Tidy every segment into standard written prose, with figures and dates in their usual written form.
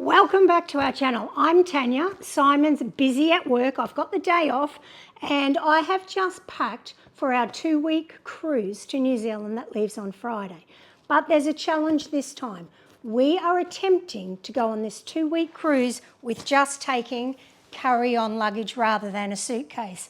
Welcome back to our channel. I'm Tanya. Simon's busy at work. I've got the day off and I have just packed for our 2-week cruise to New Zealand that leaves on Friday. But there's a challenge this time. We are attempting to go on this 2-week cruise with just taking carry-on luggage rather than a suitcase.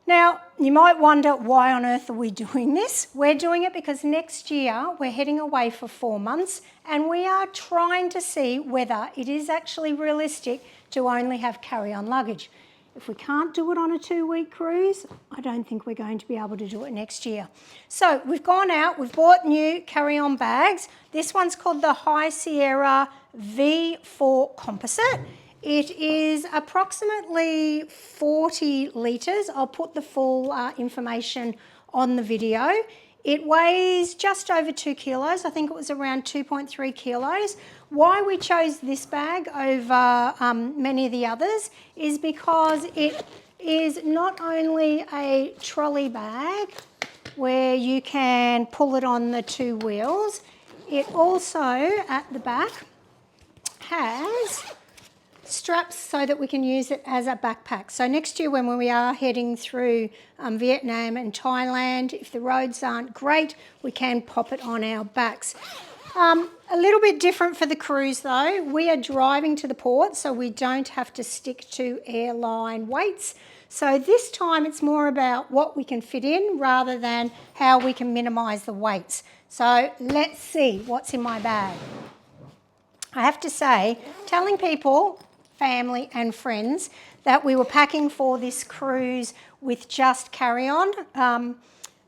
Now, you might wonder, why on earth are we doing this? We're doing it because next year we're heading away for 4 months and we are trying to see whether it is actually realistic to only have carry-on luggage. If we can't do it on a 2-week cruise, I don't think we're going to be able to do it next year. So we've gone out, we've bought new carry-on bags. This one's called the High Sierra V4 Composite. It is approximately 40 litres. I'll put the full information on the video. It weighs just over 2 kilos. I think it was around 2.3 kilos. Why we chose this bag over many of the others is because it is not only a trolley bag where you can pull it on the 2 wheels, it also at the back has straps so that we can use it as a backpack. So next year when we are heading through Vietnam and Thailand, if the roads aren't great, we can pop it on our backs. A little bit different for the cruise though. We are driving to the port, so we don't have to stick to airline weights. So this time it's more about what we can fit in rather than how we can minimise the weights. So let's see what's in my bag. I have to say, telling people, family and friends, that we were packing for this cruise with just carry-on.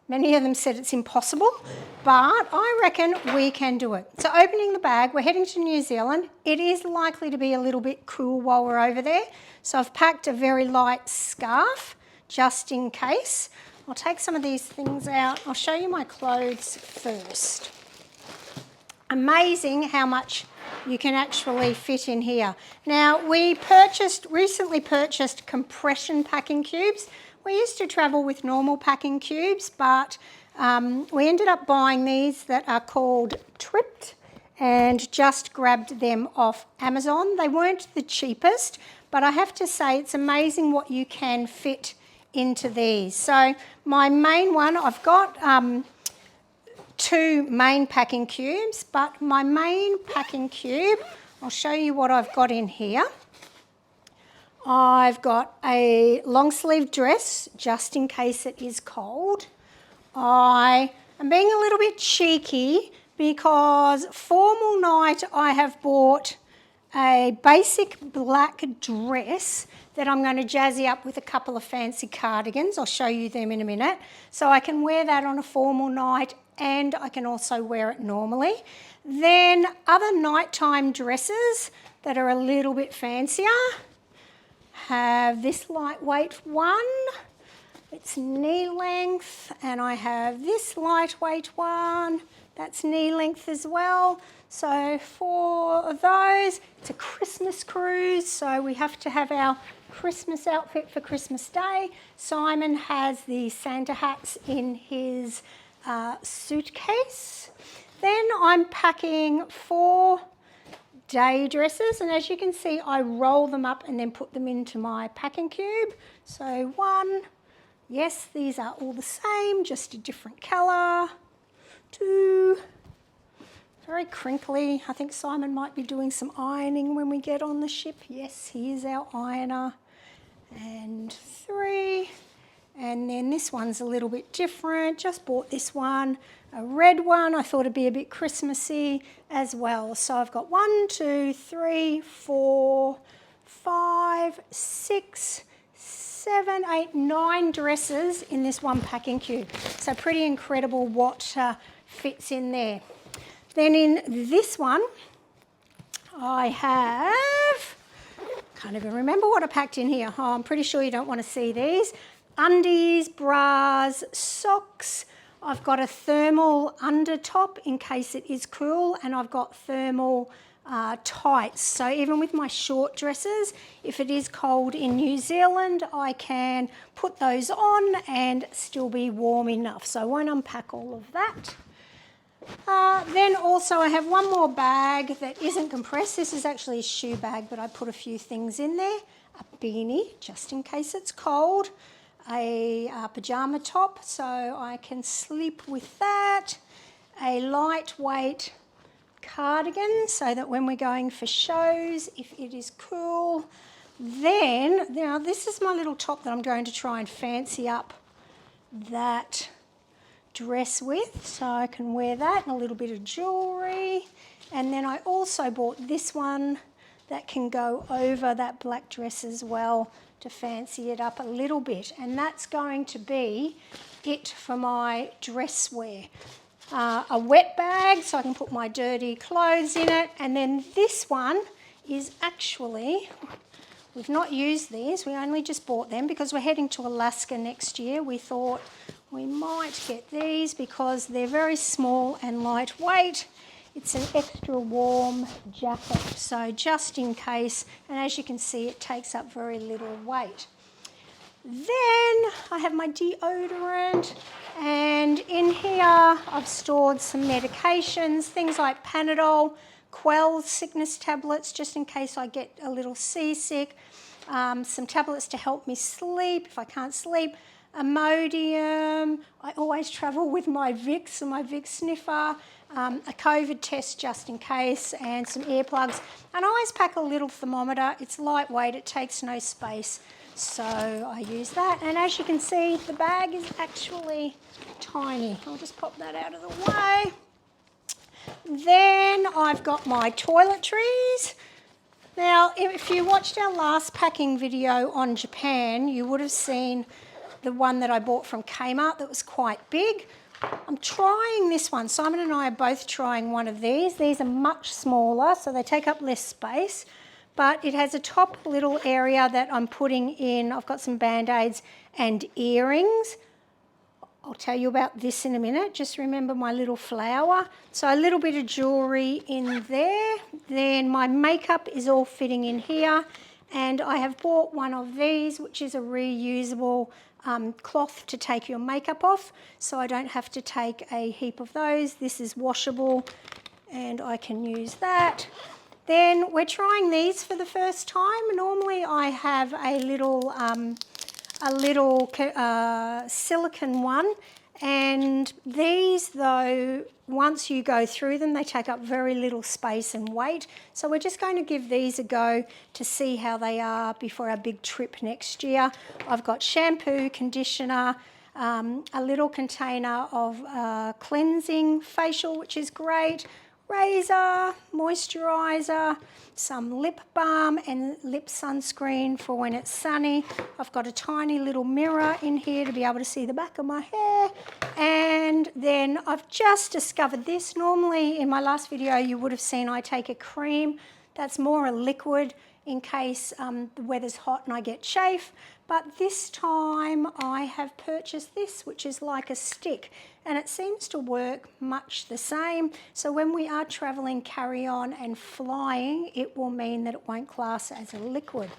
Many of them said it's impossible, but I reckon we can do it. So opening the bag, we're heading to New Zealand. It is likely to be a little bit cool while we're over there. So I've packed a very light scarf just in case. I'll take some of these things out. I'll show you my clothes first. Amazing how much you can actually fit in here. Now, we recently purchased compression packing cubes. We used to travel with normal packing cubes, but we ended up buying these that are called Tripped and just grabbed them off Amazon. They weren't the cheapest, but I have to say it's amazing what you can fit into these. So my main one, I've got 2 main packing cubes, but my main packing cube, I'll show you what I've got in here. I've got a long sleeve dress just in case it is cold. I am being a little bit cheeky because formal night I have bought a basic black dress that I'm going to jazzy up with a couple of fancy cardigans. I'll show you them in a minute. So I can wear that on a formal night and I can also wear it normally. Then other nighttime dresses that are a little bit fancier. Have this lightweight one. It's knee length, and I have this lightweight one. That's knee length as well. So 4 of those. It's a Christmas cruise, so we have to have our Christmas outfit for Christmas Day. Simon has the Santa hats in his suitcase. Then I'm packing 4 day dresses, and as you can see I roll them up and then put them into my packing cube. So 1, yes, these are all the same, just a different colour. 2, very crinkly. I think Simon might be doing some ironing when we get on the ship. Yes, he is our ironer. And 3, and then this one's a little bit different. Just bought this one, a red one. I thought it'd be a bit Christmassy as well. So I've got 1, 2, 3, 4, 5, 6, 7, 8, 9 dresses in this one packing cube. So pretty incredible what fits in there. Then in this one, I have, can't even remember what I packed in here. Oh, I'm pretty sure you don't want to see these. Undies, bras, socks. I've got a thermal under top in case it is cool, and I've got thermal tights. So even with my short dresses, if it is cold in New Zealand, I can put those on and still be warm enough. So I won't unpack all of that. Then also I have one more bag that isn't compressed. This is actually a shoe bag, but I put a few things in there. A beanie, just in case it's cold. A pyjama top, so I can sleep with that. A lightweight cardigan, so that when we're going for shows, if it is cool. Then, now this is my little top that I'm going to try and fancy up that dress with, so I can wear that and a little bit of jewellery. And then I also bought this one that can go over that black dress as well to fancy it up a little bit, and that's going to be it for my dress wear. A wet bag so I can put my dirty clothes in it, and then this one is actually, we've not used these, we only just bought them because we're heading to Alaska next year. We thought we might get these because they're very small and lightweight. It's an extra warm jacket, so just in case, and as you can see it takes up very little weight. Then I have my deodorant, and in here I've stored some medications, things like Panadol, Quell sickness tablets just in case I get a little seasick, some tablets to help me sleep if I can't sleep, Imodium, I always travel with my Vicks and my Vicks sniffer, a COVID test just in case, and some earplugs. And I always pack a little thermometer. It's lightweight, it takes no space, so I use that. And as you can see, the bag is actually tiny. I'll just pop that out of the way. Then I've got my toiletries. Now, if you watched our last packing video on Japan, you would have seen the one that I bought from Kmart that was quite big. I'm trying this one. Simon and I are both trying one of these. These are much smaller, so they take up less space, but it has a top little area that I'm putting in. I've got some Band-Aids and earrings. I'll tell you about this in a minute. Just remember my little flower. So a little bit of jewellery in there. Then my makeup is all fitting in here. And I have bought one of these, which is a reusable cloth to take your makeup off, so I don't have to take a heap of those. This is washable and I can use that. Then we're trying these for the first time. Normally I have a little silicone one, and these though, once you go through them, they take up very little space and weight. So we're just going to give these a go to see how they are before our big trip next year. I've got shampoo, conditioner, a little container of cleansing facial, which is great, razor, moisturiser, some lip balm and lip sunscreen for when it's sunny. I've got a tiny little mirror in here to be able to see the back of my hair. And then I've just discovered this. Normally in my last video you would have seen I take a cream that's more a liquid in case the weather's hot and I get chafe. But this time I have purchased this, which is like a stick, and it seems to work much the same. So when we are traveling carry-on and flying, it will mean that it won't class as a liquid.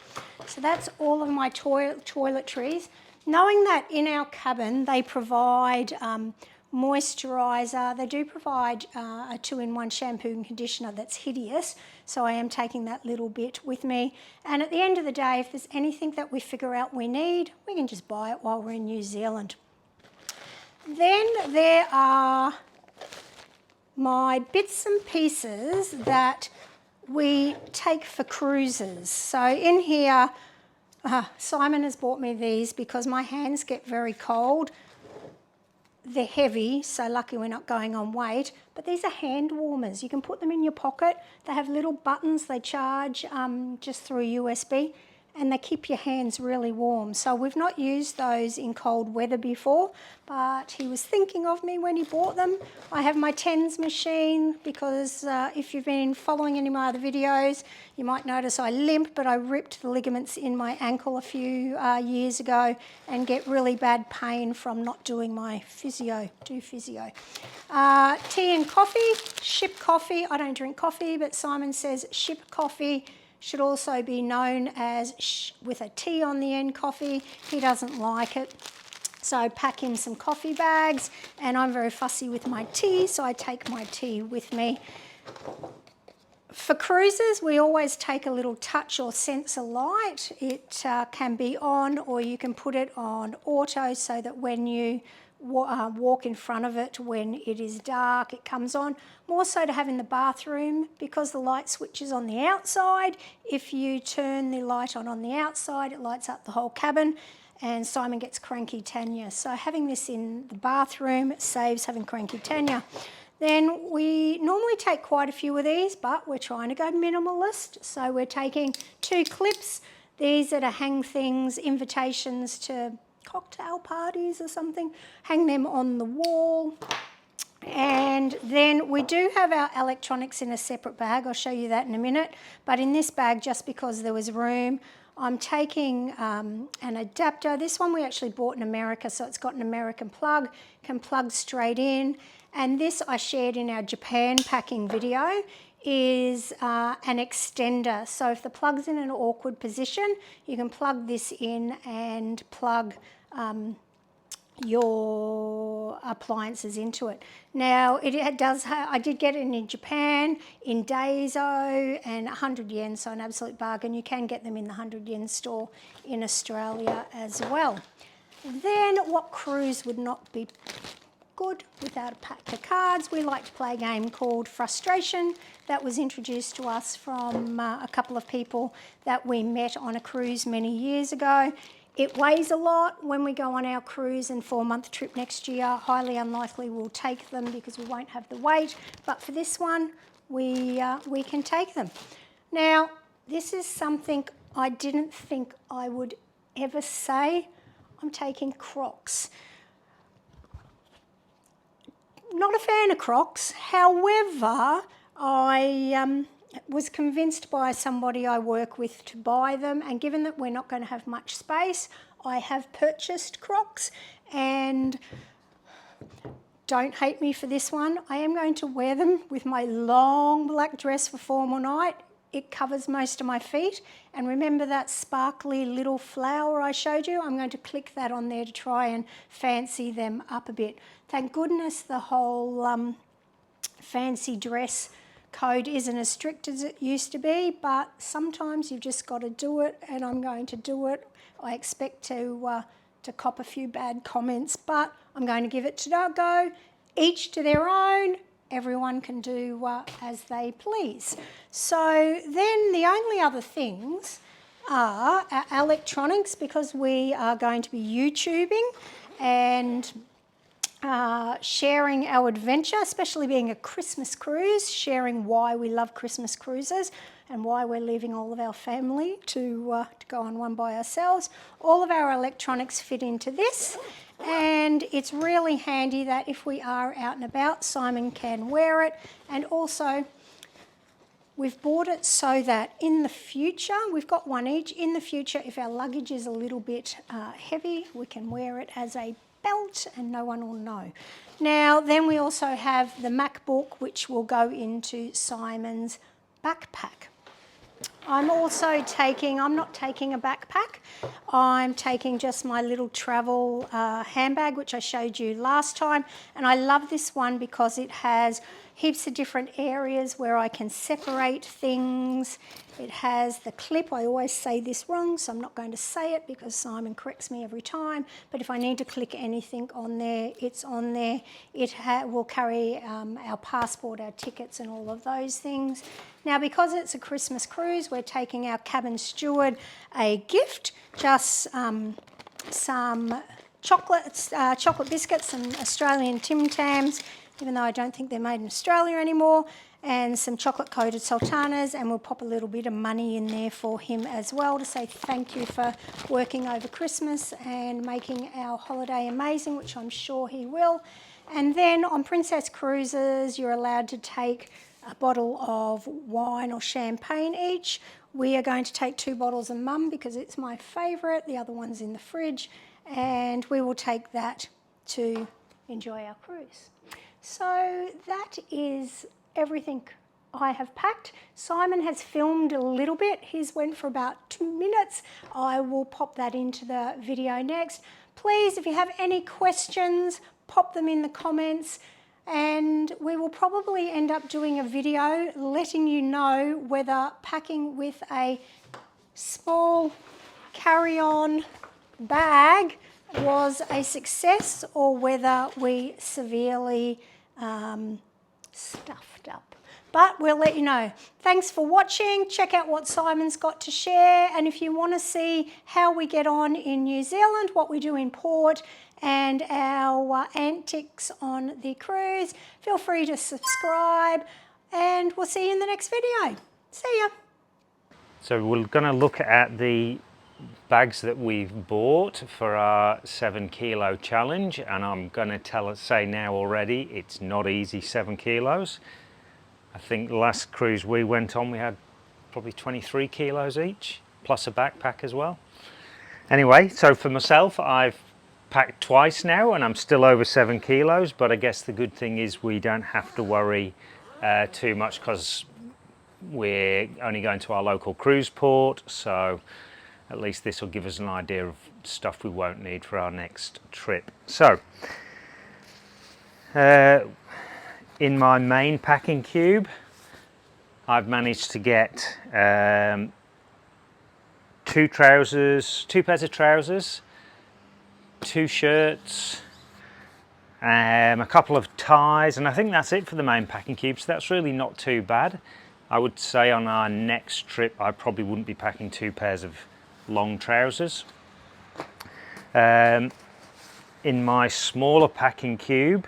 So that's all of my toiletries. Knowing that in our cabin they provide moisturiser, they do provide a 2-in-1 shampoo and conditioner that's hideous, so I am taking that little bit with me. And at the end of the day, if there's anything that we figure out we need, we can just buy it while we're in New Zealand. Then there are my bits and pieces that we take for cruises. So in here, Simon has bought me these because my hands get very cold. They're heavy, so lucky we're not going on weight, but these are hand warmers. You can put them in your pocket. They have little buttons. They charge just through USB, and they keep your hands really warm. So we've not used those in cold weather before, but he was thinking of me when he bought them. I have my TENS machine because if you've been following any of my other videos, you might notice I limp, but I ripped the ligaments in my ankle a few years ago and get really bad pain from not doing my physio. Tea and coffee, ship coffee. I don't drink coffee, but Simon says ship coffee should also be known as with a T on the end coffee. He doesn't like it. So pack in some coffee bags, and I'm very fussy with my tea, so I take my tea with me. For cruises, we always take a little touch or sensor light. It can be on, or you can put it on auto so that when you walk in front of it when it is dark, it comes on. More so to have in the bathroom because the light switch is on the outside. If you turn the light on the outside, it lights up the whole cabin, and Simon gets cranky Tanya. So having this in the bathroom saves having cranky Tanya. Then we normally take quite a few of these, but we're trying to go minimalist. So we're taking 2 clips. These are to hang things, invitations to cocktail parties or something, hang them on the wall. And then we do have our electronics in a separate bag. I'll show you that in a minute. But in this bag, just because there was room, I'm taking an adapter. This one we actually bought in America, so it's got an American plug, can plug straight in. And this I shared in our Japan packing video, is an extender. So if the plug's in an awkward position, you can plug this in and plug your appliances into it. Now it does I did get it in Japan in Daiso, and 100 yen, so an absolute bargain. You can get them in the 100 yen store in Australia as well. Then what cruise would not be good without a pack of cards? We like to play a game called Frustration that was introduced to us from a couple of people that we met on a cruise many years ago. It weighs a lot when we go on our cruise and 4-month trip next year. Highly unlikely we'll take them because we won't have the weight, but for this one we can take them. Now this is something I didn't think I would ever say. I'm taking Crocs. Not a fan of Crocs, however, I was convinced by somebody I work with to buy them, and given that we're not going to have much space, I have purchased Crocs. And don't hate me for this one, I am going to wear them with my long black dress for formal night. It covers most of my feet, and remember that sparkly little flower I showed you? I'm going to click that on there to try and fancy them up a bit. Thank goodness the whole fancy dress code isn't as strict as it used to be, but sometimes you've just got to do it, and I'm going to do it. I expect to cop a few bad comments, but I'm going to give it a go. Each to their own. Everyone can do as they please. So then the only other things are our electronics, because we are going to be YouTubing and sharing our adventure, especially being a Christmas cruise, sharing why we love Christmas cruises and why we're leaving all of our family to go on one by ourselves. All of our electronics fit into this, and it's really handy that if we are out and about, Simon can wear it. And also we've bought it so that in the future, we've got one each, in the future if our luggage is a little bit heavy, we can wear it as a belt and no one will know. Now then we also have the MacBook, which will go into Simon's backpack. I'm not taking a backpack, I'm taking just my little travel handbag, which I showed you last time, and I love this one because it has heaps of different areas where I can separate things. It has the clip. I always say this wrong, so I'm not going to say it because Simon corrects me every time, but if I need to click anything on there, it's on there. It will carry our passport, our tickets and all of those things. Now because it's a Christmas cruise, we're taking our cabin steward a gift, just some chocolates, chocolate biscuits, some Australian Tim Tams, even though I don't think they're made in Australia anymore, and some chocolate-coated sultanas, and we'll pop a little bit of money in there for him as well to say thank you for working over Christmas and making our holiday amazing, which I'm sure he will. And then on Princess Cruises, you're allowed to take a bottle of wine or champagne each. We are going to take 2 bottles of Mum because it's my favourite. The other one's in the fridge, and we will take that to enjoy our cruise. So that is everything I have packed. Simon has filmed a little bit. His went for about 2 minutes. I will pop that into the video next. Please, if you have any questions, pop them in the comments, and we will probably end up doing a video letting you know whether packing with a small carry-on bag was a success or whether we severely stuffed up. But we'll let you know. Thanks for watching. Check out what Simon's got to share, and if you want to see how we get on in New Zealand, what we do in port, and our antics on the cruise, feel free to subscribe, and we'll see you in the next video. See ya. So we're going to look at the bags that we've bought for our 7 kilo challenge, and I'm going to say now already, it's not easy, 7 kilos. I think the last cruise we went on we had probably 23 kilos each, plus a backpack as well. Anyway, so for myself, I've packed twice now and I'm still over 7 kilos, but I guess the good thing is we don't have to worry too much because we're only going to our local cruise port, so at least this will give us an idea of stuff we won't need for our next trip. So, in my main packing cube, I've managed to get 2 trousers, 2 pairs of trousers, 2 shirts, a couple of ties, and I think that's it for the main packing cube, so that's really not too bad. I would say on our next trip I probably wouldn't be packing 2 pairs of long trousers. In my smaller packing cube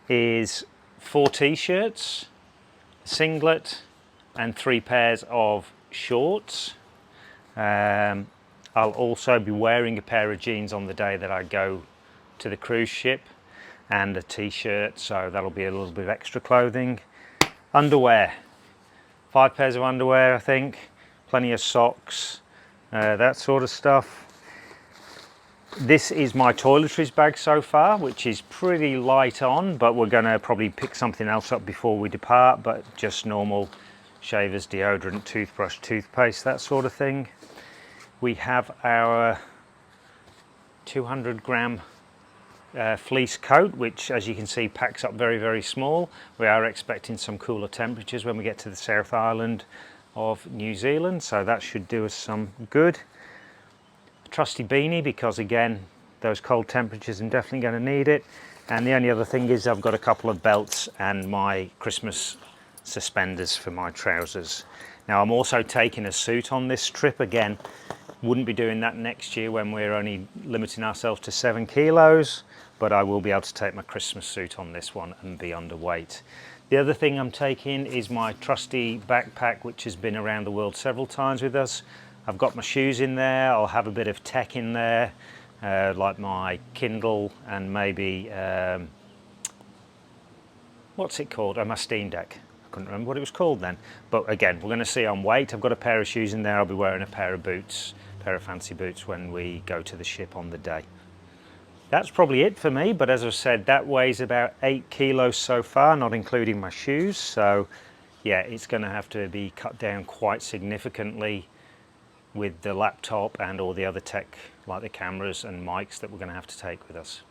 is 4 t-shirts, a singlet and 3 pairs of shorts. I'll also be wearing a pair of jeans on the day that I go to the cruise ship and a t-shirt, so that'll be a little bit of extra clothing. Underwear, 5 pairs of underwear I think, plenty of socks, that sort of stuff. This is my toiletries bag so far, which is pretty light on, but we're going to probably pick something else up before we depart, but just normal shavers, deodorant, toothbrush, toothpaste, that sort of thing. We have our 200 gram fleece coat, which as you can see packs up very, very small. We are expecting some cooler temperatures when we get to the South Island of New Zealand, so that should do us some good. A trusty beanie, because again those cold temperatures I'm definitely going to need it. And the only other thing is I've got a couple of belts and my Christmas suspenders for my trousers. Now I'm also taking a suit on this trip. Again, wouldn't be doing that next year when we're only limiting ourselves to 7 kilos, but I will be able to take my Christmas suit on this one and be underweight. The other thing I'm taking is my trusty backpack, which has been around the world several times with us. I've got my shoes in there, I'll have a bit of tech in there, like my Kindle and maybe, what's it called? My Steam Deck. I couldn't remember what it was called then. But again, we're going to see on weight. I've got a pair of shoes in there, I'll be wearing a pair of boots, a pair of fancy boots when we go to the ship on the day. That's probably it for me, but as I said, that weighs about 8 kilos so far, not including my shoes. So yeah, it's going to have to be cut down quite significantly with the laptop and all the other tech like the cameras and mics that we're going to have to take with us.